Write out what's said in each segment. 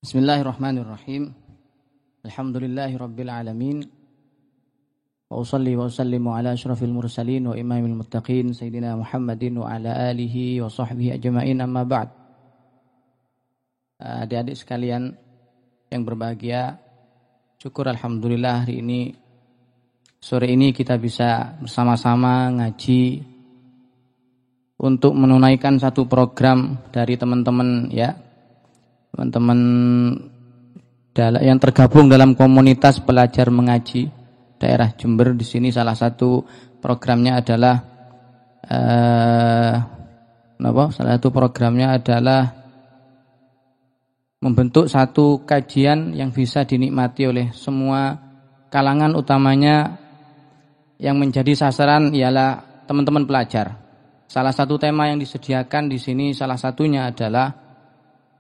Bismillahirrahmanirrahim. Alhamdulillahirabbil alamin. Wa usalli wa usallimu ala asyrafil mursalin wa imamil muttaqin sayyidina Muhammadin wa ala alihi wa sahbihi ajma'in, amma ba'd. Adik-adik sekalian yang berbahagia, syukur alhamdulillah hari ini, sore ini kita bisa bersama-sama ngaji untuk menunaikan satu program dari teman-teman ya. Teman-teman yang tergabung dalam komunitas pelajar mengaji daerah Jember di sini, salah satu programnya adalah membentuk satu kajian yang bisa dinikmati oleh semua kalangan, utamanya yang menjadi sasaran ialah teman-teman pelajar. Salah satu tema yang disediakan di sini salah satunya adalah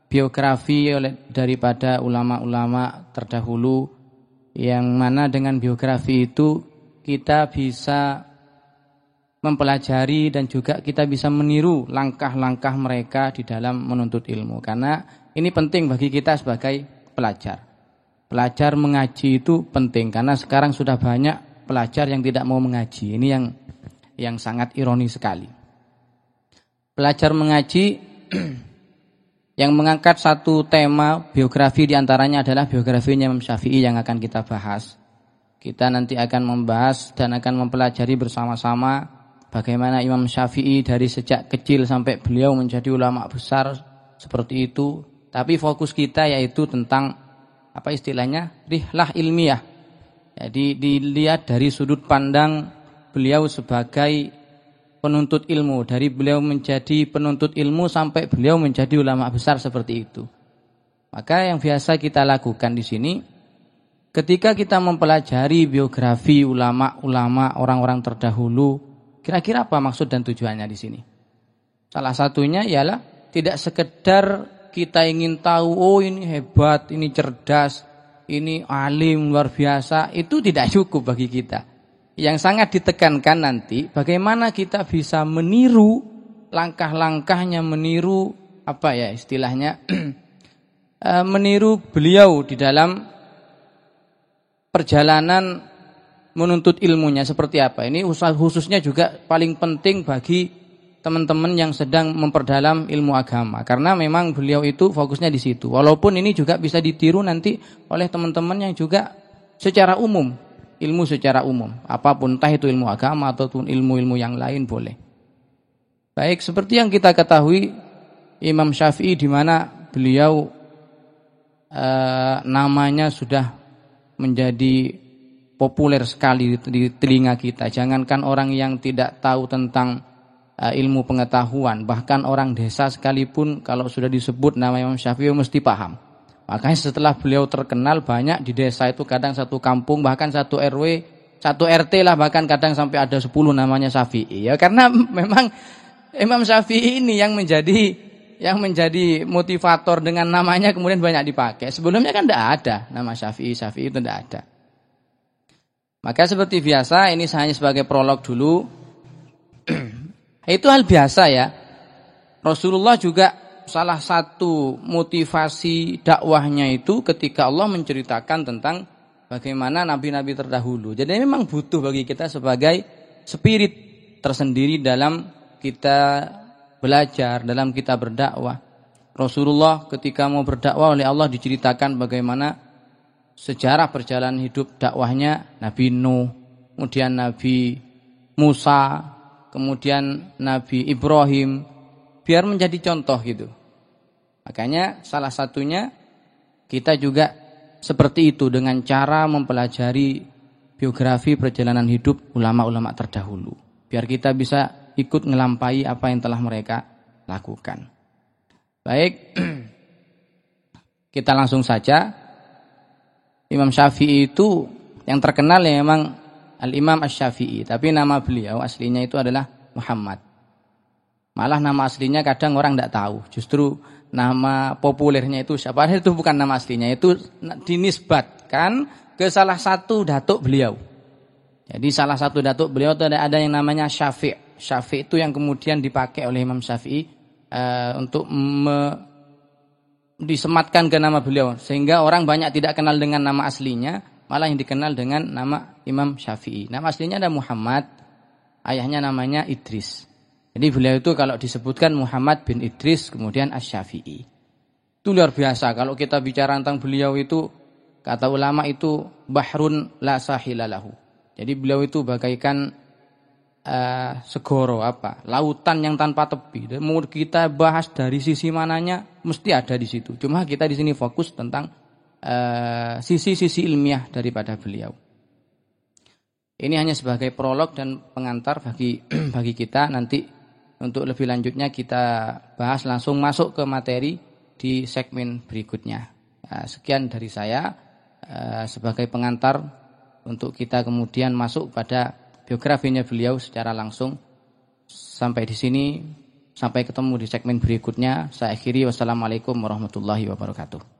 biografi daripada ulama-ulama terdahulu, yang mana dengan biografi itu kita bisa mempelajari dan juga kita bisa meniru langkah-langkah mereka di dalam menuntut ilmu. Karena ini penting bagi kita sebagai pelajar. Pelajar mengaji itu penting karena sekarang sudah banyak pelajar yang tidak mau mengaji. Ini yang sangat ironis sekali. Pelajar mengaji yang mengangkat satu tema biografi, diantaranya adalah biografinya Imam Syafi'i yang akan kita bahas. Kita nanti akan membahas dan akan mempelajari bersama-sama bagaimana Imam Syafi'i dari sejak kecil sampai beliau menjadi ulama besar seperti itu. Tapi fokus kita yaitu tentang apa istilahnya, rihlah ilmiah. Jadi dilihat dari sudut pandang beliau sebagai penuntut ilmu, dari beliau menjadi penuntut ilmu sampai beliau menjadi ulama besar seperti itu. Maka yang biasa kita lakukan di sini, ketika kita mempelajari biografi ulama-ulama orang-orang terdahulu, kira-kira apa maksud dan tujuannya di sini? Salah satunya ialah tidak sekedar kita ingin tahu, oh ini hebat, ini cerdas, ini alim luar biasa, itu tidak cukup bagi kita. Yang sangat ditekankan nanti bagaimana kita bisa meniru langkah-langkahnya, meniru apa ya istilahnya meniru beliau di dalam perjalanan menuntut ilmunya seperti apa. Ini khususnya juga paling penting bagi teman-teman yang sedang memperdalam ilmu agama, karena memang beliau itu fokusnya di situ. Walaupun ini juga bisa ditiru nanti oleh teman-teman yang juga secara umum, ilmu secara umum, apapun, entah itu ilmu agama ataupun ilmu-ilmu yang lain boleh. Baik, seperti yang kita ketahui, Imam Syafi'i di mana beliau namanya sudah menjadi populer sekali di telinga kita. Jangankan orang yang tidak tahu tentang ilmu pengetahuan, bahkan orang desa sekalipun kalau sudah disebut nama Imam Syafi'i mesti paham. Makanya setelah beliau terkenal, banyak di desa itu kadang satu kampung, bahkan satu RW, satu RT lah, bahkan kadang sampai ada 10 namanya Syafi'i. Ya karena memang Imam Syafi'i ini yang menjadi motivator, dengan namanya kemudian banyak dipakai. Sebelumnya kan tidak ada nama Syafi'i itu tidak ada. Maka seperti biasa, ini hanya sebagai prolog dulu. Itu hal biasa ya. Rasulullah juga salah satu motivasi dakwahnya itu ketika Allah menceritakan tentang bagaimana nabi-nabi terdahulu. Jadi memang butuh bagi kita sebagai spirit tersendiri dalam kita belajar, dalam kita berdakwah. Rasulullah ketika mau berdakwah oleh Allah diceritakan bagaimana sejarah perjalanan hidup dakwahnya Nabi Nuh, kemudian Nabi Musa, kemudian Nabi Ibrahim, biar menjadi contoh gitu. Makanya salah satunya kita juga seperti itu dengan cara mempelajari biografi perjalanan hidup ulama-ulama terdahulu. Biar kita bisa ikut ngelampai apa yang telah mereka lakukan. Baik, kita langsung saja. Imam Syafi'i itu yang terkenal ya memang Al-Imam Asy-Syafi'i, tapi nama beliau aslinya itu adalah Muhammad. Malah nama aslinya kadang orang tidak tahu. Justru nama populernya itu siapa? Itu bukan nama aslinya, itu dinisbatkan ke salah satu datuk beliau. Jadi salah satu datuk beliau itu ada yang namanya Syafi'. Syafi' itu yang kemudian dipakai oleh Imam Syafi'i untuk disematkan ke nama beliau sehingga orang banyak tidak kenal dengan nama aslinya, malah yang dikenal dengan nama Imam Syafi'i. Nama aslinya ada Muhammad, ayahnya namanya Idris. Jadi beliau itu kalau disebutkan Muhammad bin Idris kemudian Asy-Syafi'i. Itu luar biasa. Kalau kita bicara tentang beliau itu, kata ulama itu bahrun la sahilalahu. Jadi beliau itu bagaikan segoro lautan yang tanpa tepi. Dan mau kita bahas dari sisi mananya mesti ada di situ. Cuma kita di sini fokus tentang sisi-sisi ilmiah daripada beliau. Ini hanya sebagai prolog dan pengantar bagi kita. Nanti untuk lebih lanjutnya kita bahas langsung masuk ke materi di segmen berikutnya. Sekian dari saya sebagai pengantar untuk kita kemudian masuk pada biografinya beliau secara langsung. Sampai di sini, sampai ketemu di segmen berikutnya. Saya akhiri, wassalamualaikum warahmatullahi wabarakatuh.